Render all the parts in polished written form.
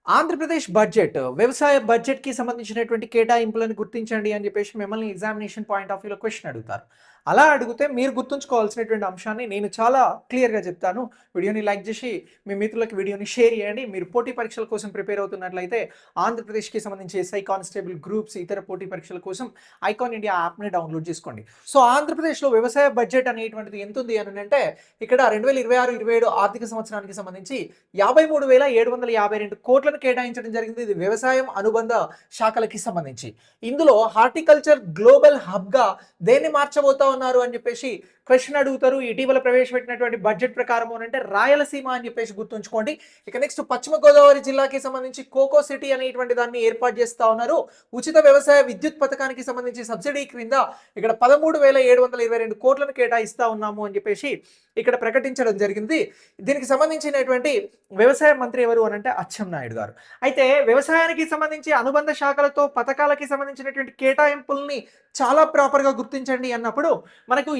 Andhra Pradesh budget వ్యవసాయ బడ్జెట్‌కి సంబంధించినటువంటి కేటాయింపులను గుర్తించండి అని చెప్పేసి మిమ్మల్ని ఎగ్జామినేషన్ పాయింట్ ఆఫ్ వ్యూలో క్వెషన్ అడుగుతారు. అలా అడిగితే మీరు గుర్తుంచుకోవాల్సినటువంటి అంశాన్ని నేను చాలా క్లియర్‌గా చెప్తాను. వీడియోని లైక్ చేసి మీ మిత్రులకి వీడియోని షేర్ చేయండి. మీరు పోటీ పరీక్షల కోసం ప్రిపేర్ అవుతున్నట్లయితే ఆంధ్రప్రదేశ్‌కి సంబంధించి ఎస్ఐ కానిస్టేబుల్ గ్రూప్స్ ఇతర పోటీ పరీక్షల కోసం ఐకాన్ ఇండియా యాప్‌ని డౌన్‌లోడ్ చేసుకోండి. సో ఆంధ్రప్రదేశ్‌లో వ్యవసాయ బడ్జెట్ అనేటువంటిది ఎంతుంది అనంటే ఇక్కడ 2026-27 ఆర్థిక సంవత్సరానికి సంబంధించి 53,752 కోట్లను కేటాయించడం జరిగింది. ఇది వ్యవసాయం అనుబంధ శాఖలకి సంబంధించి. ఇందులో హార్టికల్చర్ గ్లోబల్ హబ్‌గా దేన్ని మార్చబోతా ఉన్నారు అని చెప్పేసి క్వశ్చన్ అడుగుతారు. ఇటీవల ప్రవేశపెట్టినటువంటి బడ్జెట్ ప్రకారం అంటే రాయలసీమ అని చెప్పేసి గుర్తుంచుకోండి. ఇక నెక్స్ట్ పశ్చిమ గోదావరి జిల్లాకి సంబంధించి కోకో సిటీ అనేటువంటి దాన్ని ఏర్పాటు చేస్తా ఉన్నారు. ఉచిత వ్యవసాయ విద్యుత్ పథకానికి సంబంధించి సబ్సిడీ క్రింద ఇక్కడ 13,722 కోట్లను కేటాయిస్తా ఉన్నాము అని చెప్పేసి ఇక్కడ ప్రకటించడం జరిగింది. దీనికి సంబంధించినటువంటి వ్యవసాయ మంత్రి ఎవరు అనంటే అచ్చెన్నాయుడు గారు. అయితే వ్యవసాయానికి సంబంధించి అనుబంధ శాఖలతో పథకాలకి సంబంధించినటువంటి కేటాయింపుల్ని చాలా ప్రాపర్గా గుర్తించండి అన్నప్పుడు మనకు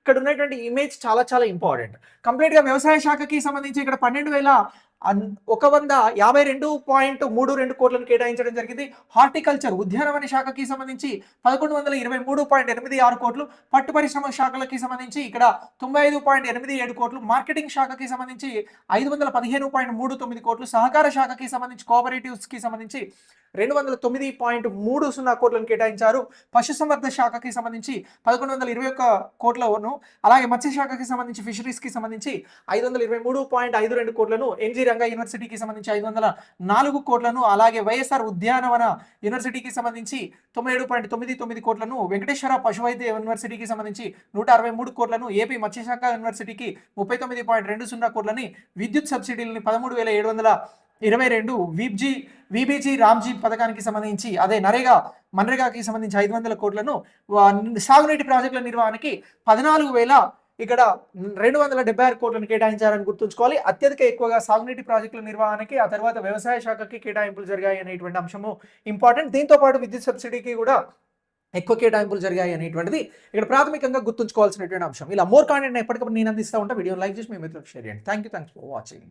ఇక్కడ ఉన్నటువంటి ఇమేజ్ చాలా చాలా ఇంపార్టెంట్. కంప్లీట్గా వ్యవసాయ శాఖకి సంబంధించి ఇక్కడ 12,152.32 కోట్లను కేటాయించడం జరిగింది. హార్టికల్చర్ ఉద్యానవన శాఖకి సంబంధించి 1123.86 కోట్లు, పట్టు పరిశ్రమ శాఖలకి సంబంధించి ఇక్కడ 95.87 కోట్లు, మార్కెటింగ్ శాఖకి సంబంధించి 515.39 కోట్లు, సహకార శాఖకి సంబంధించి కోఆపరేటివ్స్ కి సంబంధించి 209.30 కోట్లను కేటాయించారు. పశుసంవర్ధ శాఖకి సంబంధించి 1121 కోట్లను, అలాగే మత్స్య శాఖకి సంబంధించి ఫిషరీస్ కి సంబంధించి 523.52 కోట్లను, ఎన్జి రంగా యూనివర్సిటీకి సంబంధించి 504 కోట్లను, అలాగే వైఎస్ఆర్ ఉద్యానవన యూనివర్సిటీకి సంబంధించి 97.99 కోట్లను, వెంకటేశ్వర పశువైద్య యూనివర్సిటీకి సంబంధించి 163 కోట్లను, ఏపీ మత్స్యశాఖ యూనివర్సిటీకి 39.20 కోట్లని, విద్యుత్ సబ్సిడీలని 13,722, విబిజీ రామ్జీ పథకానికి సంబంధించి అదే మన్రేగాకి సంబంధించి 500 కోట్లను, సాగునీటి ప్రాజెక్టుల నిర్వహణకి 14,276 కోట్లను కేటాయించారని గుర్తుంచుకోవాలి. అత్యధిక ఎక్కువగా సాగునీటి ప్రాజెక్టుల నిర్వహణకి, ఆ తర్వాత వ్యవసాయ శాఖకి కేటాయింపులు జరిగాయి అనేటువంటి అంశము ఇంపార్టెంట్. దీంతో పాటు విద్యుత్ సబ్సిడీకి కూడా ఎక్కువ కేటాయింపులు జరిగాయి అనేటువంటిది ఇక్కడ ప్రాథమికంగా గుర్తుంచుకోవాల్సినటువంటి అంశం. ఇలా మోర్ కాంటెంట్ ఎప్పటికప్పుడు నేను అందిస్తూ ఉంటా. వీడియో లైక్ చేసి మీ మిత్రులకు షేర్ చేయండి. Thank you for watching.